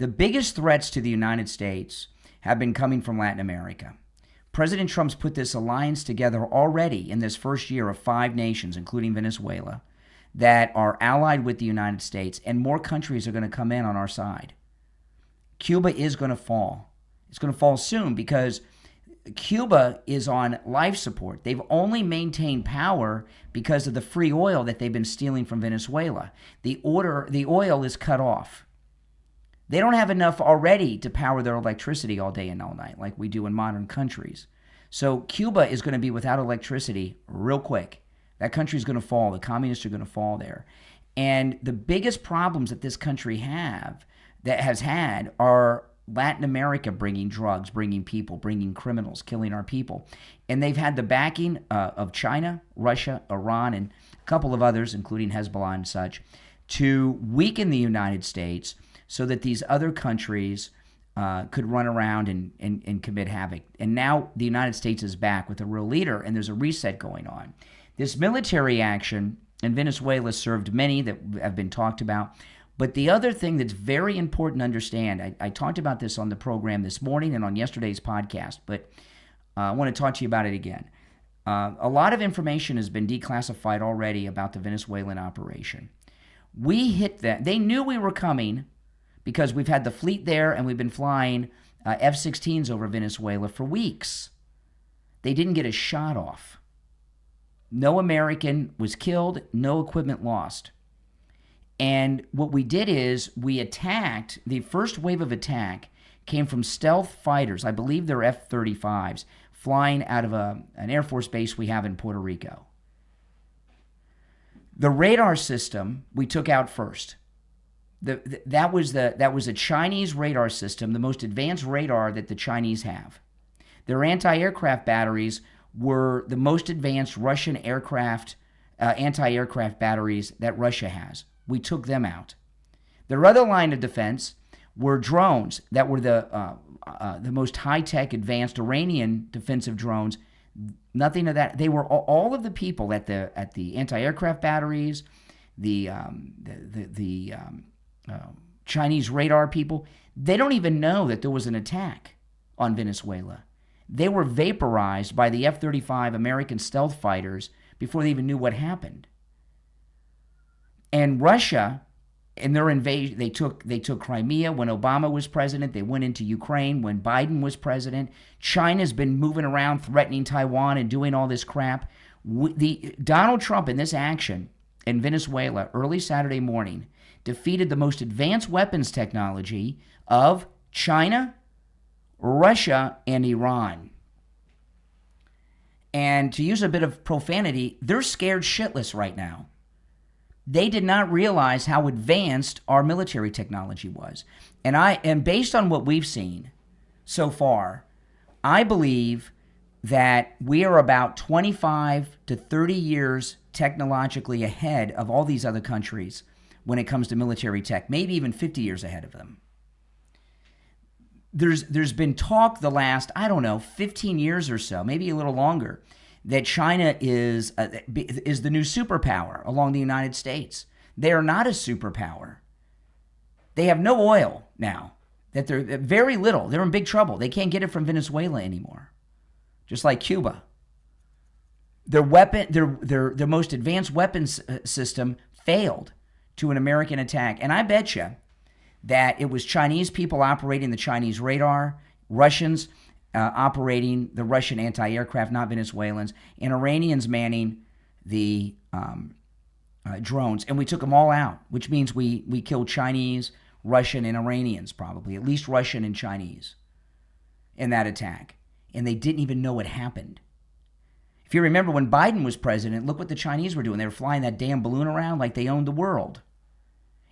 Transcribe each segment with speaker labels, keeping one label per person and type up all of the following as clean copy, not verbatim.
Speaker 1: The biggest threats to the United States have been coming from Latin America. President Trump's put this alliance together already in this first year of 5 nations, including Venezuela, that are allied with the United States, and more countries are going to come in on our side. Cuba is going to fall. It's going to fall soon because Cuba is on life support. They've only maintained power because of the free oil that they've been stealing from Venezuela. The oil is cut off. They don't have enough already to power their electricity all day and all night like we do in modern countries. So Cuba is going to be without electricity real quick. That country is going to fall. The communists are going to fall there. And the biggest problems that this country has had are Latin America bringing drugs, bringing people, bringing criminals, killing our people. And they've had the backing of China, Russia, Iran, and a couple of others, including Hezbollah and such, to weaken the United States so that these other countries could run around and commit havoc. And now the United States is back with a real leader, and there's a reset going on. This military action in Venezuela served many that have been talked about. But the other thing that's very important to understand, I talked about this on the program this morning and on yesterday's podcast, but I want to talk to you about it again. A lot of information has been declassified already about the Venezuelan operation. We hit that. They knew we were coming because we've had the fleet there and we've been flying F-16s over Venezuela for weeks. They didn't get a shot off. No American was killed, no equipment lost. And what we did is we attacked. The first wave of attack came from stealth fighters. I believe they're F-35s, flying out of an Air Force base we have in Puerto Rico. The radar system we took out first. That was a Chinese radar system, the most advanced radar that the Chinese have. Their anti-aircraft batteries were the most advanced Russian anti-aircraft batteries that Russia has. We took them out. Their other line of defense were drones that were the most high-tech, advanced Iranian defensive drones. Nothing of that. They were all of the people at the anti-aircraft batteries, the Chinese radar people. They don't even know that there was an attack on Venezuela. They were vaporized by the F-35 American stealth fighters before they even knew what happened. And Russia, in their invasion, they took Crimea when Obama was president. They went into Ukraine when Biden was president. China's been moving around, threatening Taiwan and doing all this crap. Donald Trump, in this action in Venezuela, early Saturday morning, defeated the most advanced weapons technology of China, Russia, and Iran. And to use a bit of profanity, they're scared shitless right now. They did not realize how advanced our military technology was. And based on what we've seen so far, I believe that we are about 25 to 30 years technologically ahead of all these other countries when it comes to military tech, maybe even 50 years ahead of them. There's been talk the last, 15 years or so, maybe a little longer, that China is the new superpower along the United States. They are not a superpower. They have no oil now. That they're very little. They're in big trouble. They can't get it from Venezuela anymore. Just like Cuba. Their most advanced weapons system failed to an American attack. And I bet you that it was Chinese people operating the Chinese radar, Russians operating the Russian anti-aircraft, not Venezuelans, and Iranians manning the drones. And we took them all out, which means we killed Chinese, Russian, and Iranians probably, at least Russian and Chinese in that attack. And they didn't even know what happened. If you remember when Biden was president, look what the Chinese were doing. They were flying that damn balloon around like they owned the world.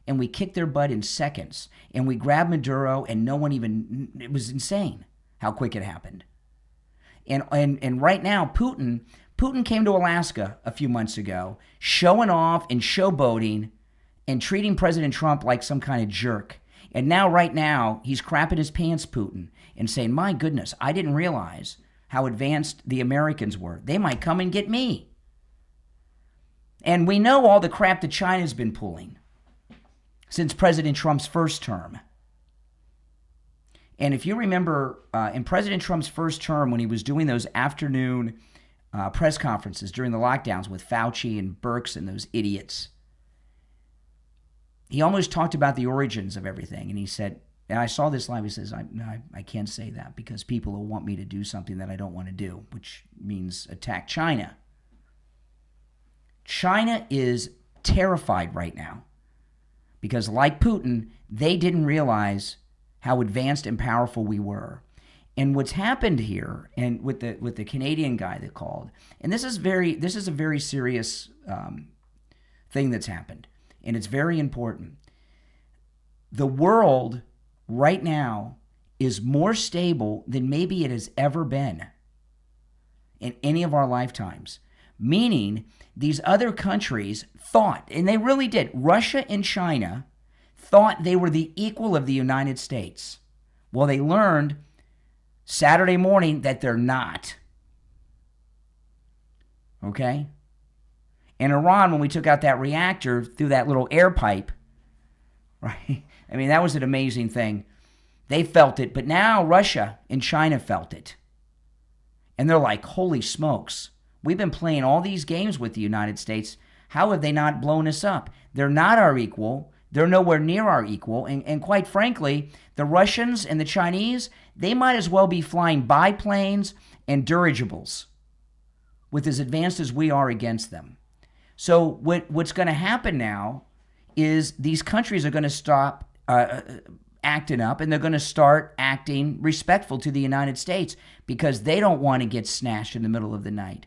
Speaker 1: And we kicked their butt in seconds. And we grabbed Maduro, and no one even, it was insane how quick it happened. And right now, Putin came to Alaska a few months ago, showing off and showboating and treating President Trump like some kind of jerk. And now, right now, he's crapping his pants, Putin, and saying, my goodness, I didn't realize how advanced the Americans were. They might come and get me. And we know all the crap that China's been pulling since President Trump's first term. And if you remember, in President Trump's first term, when he was doing those afternoon press conferences during the lockdowns with Fauci and Birx and those idiots, he almost talked about the origins of everything. And he said, and I saw this live, he says, I can't say that because people will want me to do something that I don't want to do, which means attack China. China is terrified right now because, like Putin, they didn't realize how advanced and powerful we were. And what's happened here, and with the Canadian guy that called, and this is a very serious thing that's happened, and it's very important. The world right now is more stable than maybe it has ever been in any of our lifetimes. Meaning, these other countries thought, and they really did, Russia and China thought they were the equal of the United States. Well, they learned Saturday morning that they're not. Okay? And Iran, when we took out that reactor through that little air pipe, right? I mean, that was an amazing thing. They felt it, but now Russia and China felt it. And they're like, holy smokes. We've been playing all these games with the United States. How have they not blown us up? They're not our equal. They're nowhere near our equal. And quite frankly, the Russians and the Chinese, they might as well be flying biplanes and dirigibles with as advanced as we are against them. So what's going to happen now is these countries are going to stop acting up, and they're going to start acting respectful to the United States because they don't want to get snatched in the middle of the night.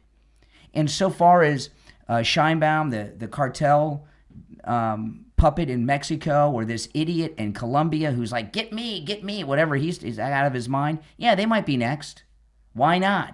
Speaker 1: And so far as Scheinbaum, the cartel puppet in Mexico, or this idiot in Colombia who's like, get me, whatever, he's out of his mind. Yeah, they might be next. Why not?